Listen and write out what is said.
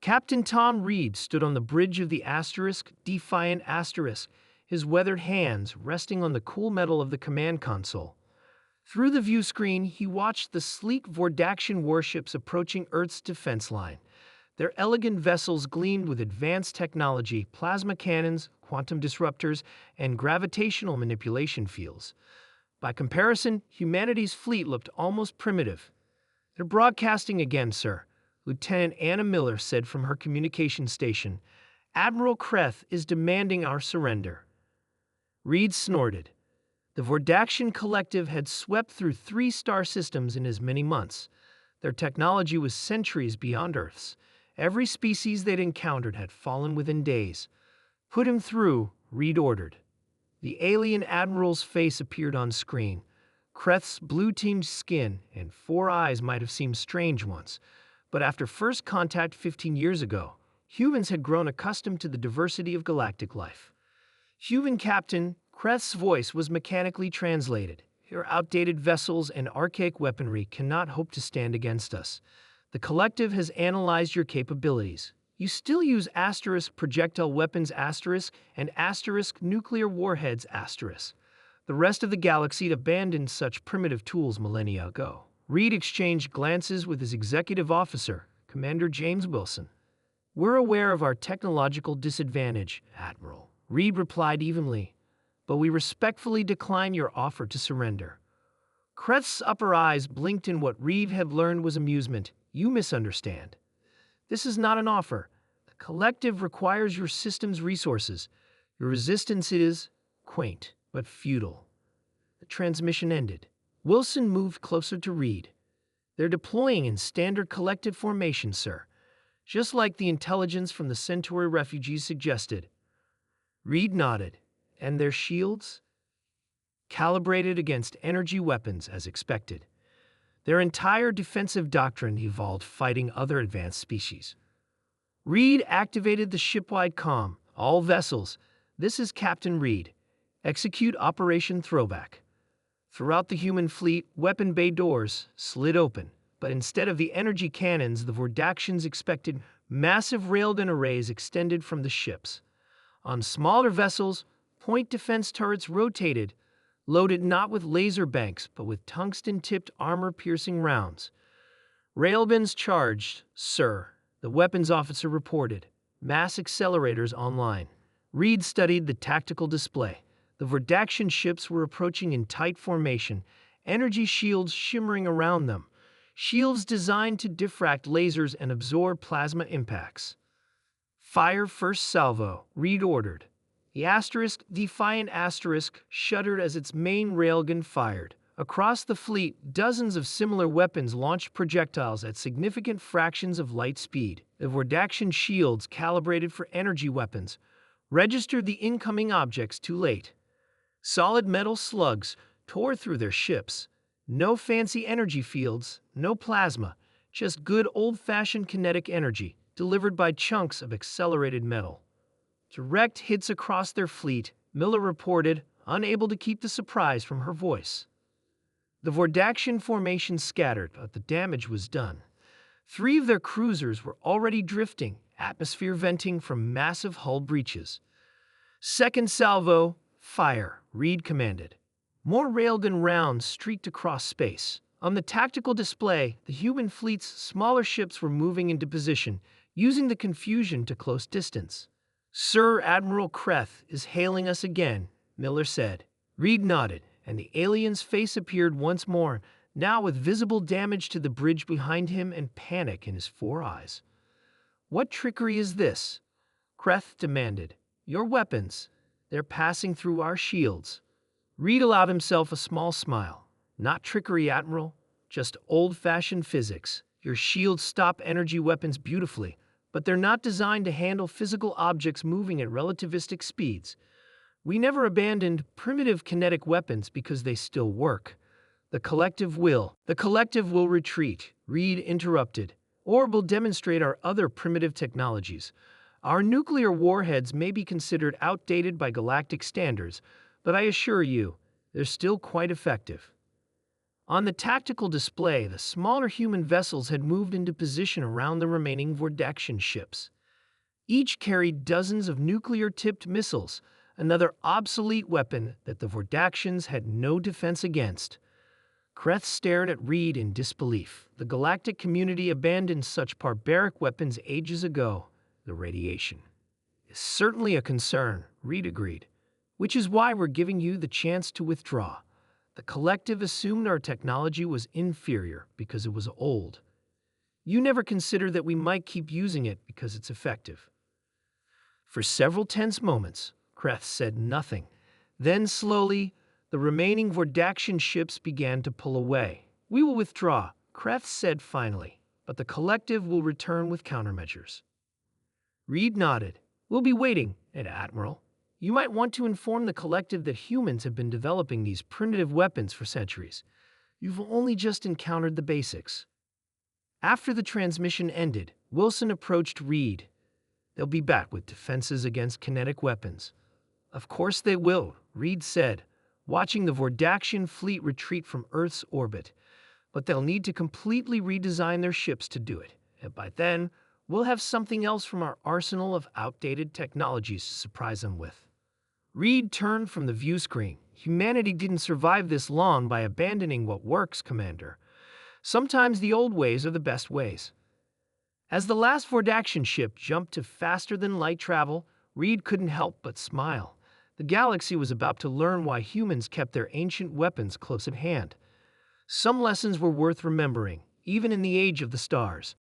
Captain Tom Reed stood on the bridge of the Asterisk, defiant Asterisk, his weathered hands resting on the cool metal of the command console. Through the view screen, he watched the sleek Vordaxian warships approaching Earth's defense line. Their elegant vessels gleamed with advanced technology, plasma cannons, quantum disruptors, and gravitational manipulation fields. By comparison, humanity's fleet looked almost primitive. "They're broadcasting again, sir," Lieutenant Anna Miller said from her communication station. "Admiral Kreth is demanding our surrender." Reed snorted. The Vordaxian collective had swept through 3 star systems in as many months. Their technology was centuries beyond Earth's. Every species they'd encountered had fallen within days. "Put him through," Reed ordered. The alien admiral's face appeared on screen. Kreth's blue-tinged skin and 4 eyes might have seemed strange once, but after first contact 15 years ago, humans had grown accustomed to the diversity of galactic life. "Human Captain," Kreth's voice was mechanically translated. "Your outdated vessels and archaic weaponry cannot hope to stand against us. The collective has analyzed your capabilities. You still use Asterisk projectile weapons Asterisk and Asterisk nuclear warheads Asterisk. The rest of the galaxy abandoned such primitive tools millennia ago." Reed exchanged glances with his executive officer, Commander James Wilson. "We're aware of our technological disadvantage, Admiral," Reed replied evenly, "but we respectfully decline your offer to surrender." Kreth's upper eyes blinked in what Reed had learned was amusement. "You misunderstand. This is not an offer. The collective requires your system's resources. Your resistance is quaint, but futile." The transmission ended. Wilson moved closer to Reed. "They're deploying in standard collective formation, sir, just like the intelligence from the Centauri refugees suggested." Reed nodded. "And their shields?" "Calibrated against energy weapons, as expected. Their entire defensive doctrine evolved fighting other advanced species." Reed activated the shipwide comm. "All vessels, this is Captain Reed. Execute Operation Throwback." Throughout the human fleet, weapon bay doors slid open, but instead of the energy cannons, the Vordaxians expected massive railgun arrays extended from the ships. On smaller vessels, point defense turrets rotated, loaded not with laser banks, but with tungsten-tipped armor-piercing rounds. "Railguns charged, sir," the weapons officer reported. "Mass accelerators online." Reed studied the tactical display. The Vordaxian ships were approaching in tight formation, energy shields shimmering around them, shields designed to diffract lasers and absorb plasma impacts. "Fire first salvo," Reed ordered. The Asterisk, defiant Asterisk, shuddered as its main railgun fired. Across the fleet, dozens of similar weapons launched projectiles at significant fractions of light speed. The Vordaxian shields, calibrated for energy weapons, registered the incoming objects too late. Solid metal slugs tore through their ships. No fancy energy fields, no plasma, just good old-fashioned kinetic energy, delivered by chunks of accelerated metal. "Direct hits across their fleet," Miller reported, unable to keep the surprise from her voice. The Vordaxian formation scattered, but the damage was done. 3 of their cruisers were already drifting, atmosphere venting from massive hull breaches. "Second salvo, fire," Reed commanded. More railgun rounds streaked across space. On the tactical display, the human fleet's smaller ships were moving into position, using the confusion to close distance. "Sir, Admiral Kreth is hailing us again," Miller said. Reed nodded, and the alien's face appeared once more, now with visible damage to the bridge behind him and panic in his 4 eyes. "What trickery is this?" Kreth demanded. "Your weapons. They're passing through our shields." Reed allowed himself a small smile. "Not trickery, Admiral. Just old-fashioned physics. Your shields stop energy weapons beautifully, but they're not designed to handle physical objects moving at relativistic speeds. We never abandoned primitive kinetic weapons because they still work. The collective will retreat," Reed interrupted, "or will demonstrate our other primitive technologies. Our nuclear warheads may be considered outdated by galactic standards, but I assure you, they're still quite effective." On the tactical display, the smaller human vessels had moved into position around the remaining Vordaxian ships. Each carried dozens of nuclear-tipped missiles, another obsolete weapon that the Vordaxians had no defense against. Kreth stared at Reed in disbelief. The galactic community abandoned such barbaric weapons ages ago. The radiation is certainly a concern, Reed agreed, which is why we're giving you the chance to withdraw. The collective assumed our technology was inferior because it was old. You never considered that we might keep using it because it's effective. For several tense moments, Kreth said nothing. Then slowly, the remaining Vordaxian ships began to pull away. We will withdraw, Kreth said finally, but the collective will return with countermeasures. Reed nodded. We'll be waiting, Admiral. You might want to inform the collective that humans have been developing these primitive weapons for centuries. You've only just encountered the basics. After the transmission ended, Wilson approached Reed. They'll be back with defenses against kinetic weapons. Of course they will, Reed said, watching the Vordaxian fleet retreat from Earth's orbit. But they'll need to completely redesign their ships to do it. And by then, we'll have something else from our arsenal of outdated technologies to surprise them with. Reed turned from the view screen. Humanity didn't survive this long by abandoning what works, Commander. Sometimes the old ways are the best ways. As the last Vordaxian ship jumped to faster-than-light travel, Reed couldn't help but smile. The galaxy was about to learn why humans kept their ancient weapons close at hand. Some lessons were worth remembering, even in the age of the stars.